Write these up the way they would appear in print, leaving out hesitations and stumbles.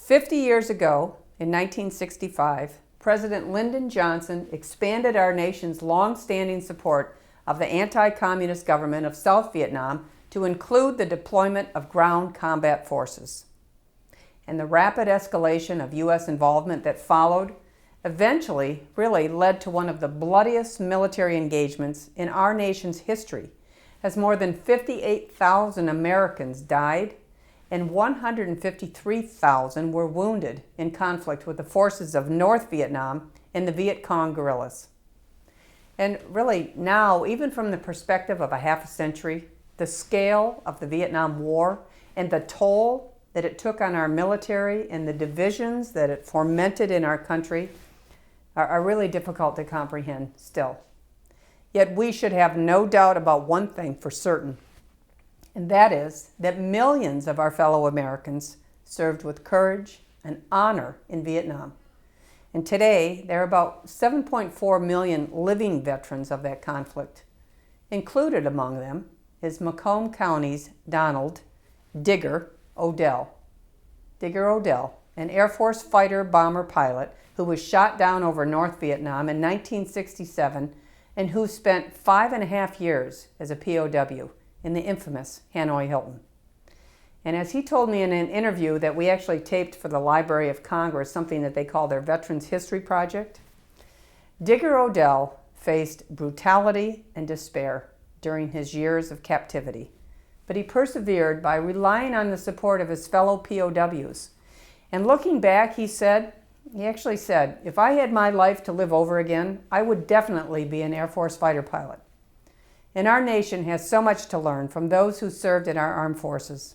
50 years ago, in 1965, President Lyndon Johnson expanded our nation's long-standing support of the anti-communist government of South Vietnam to include the deployment of ground combat forces. And the rapid escalation of U.S. involvement that followed eventually really led to one of the bloodiest military engagements in our nation's history, as more than 58,000 Americans died and 153,000 were wounded in conflict with the forces of North Vietnam and the Viet Cong guerrillas. And really now, even from the perspective of a half a century, the scale of the Vietnam War and the toll that it took on our military and the divisions that it fomented in our country are really difficult to comprehend still. Yet we should have no doubt about one thing for certain, and that is that millions of our fellow Americans served with courage and honor in Vietnam. And today, there are about 7.4 million living veterans of that conflict. Included among them is Macomb County's Donald Digger Odell. Digger Odell, an Air Force fighter bomber pilot who was shot down over North Vietnam in 1967 and who spent 5.5 years as a POW in the infamous Hanoi Hilton. And as he told me in an interview that we actually taped for the Library of Congress, something that they call their Veterans History Project, Digger Odell faced brutality and despair during his years of captivity, but he persevered by relying on the support of his fellow POWs. And looking back, he actually said, if I had my life to live over again, I would definitely be an Air Force fighter pilot. And our nation has so much to learn from those who served in our armed forces.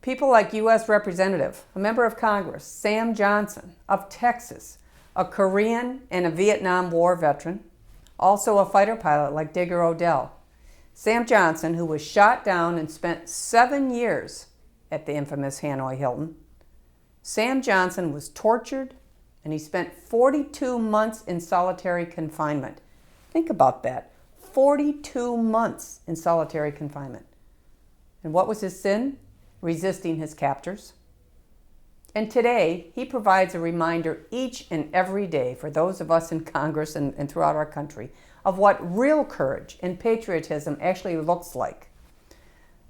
People like U.S. Representative, a member of Congress, Sam Johnson of Texas, a Korean and a Vietnam War veteran, also a fighter pilot like Digger Odell. Sam Johnson, who was shot down and spent 7 years at the infamous Hanoi Hilton. Sam Johnson was tortured and he spent 42 months in solitary confinement. Think about that, 42 months in solitary confinement. And what was his sin? Resisting his captors. And today, he provides a reminder each and every day for those of us in Congress and throughout our country of what real courage and patriotism actually looks like.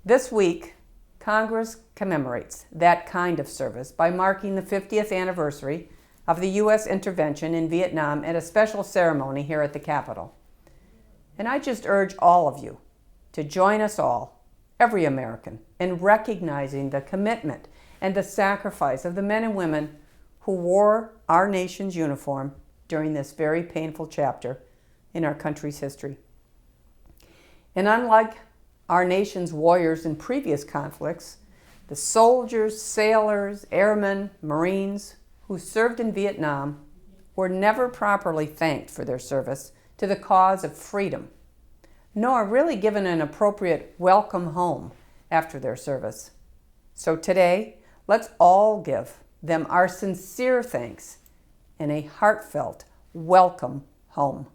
This week, Congress commemorates that kind of service by marking the 50th anniversary of the U.S. intervention in Vietnam at a special ceremony here at the Capitol. And I just urge all of you to join us all, every American, in recognizing the commitment and the sacrifice of the men and women who wore our nation's uniform during this very painful chapter in our country's history. And unlike our nation's warriors in previous conflicts, the soldiers, sailors, airmen, Marines who served in Vietnam were never properly thanked for their service to the cause of freedom, nor really given an appropriate welcome home after their service. So today, let's all give them our sincere thanks and a heartfelt welcome home.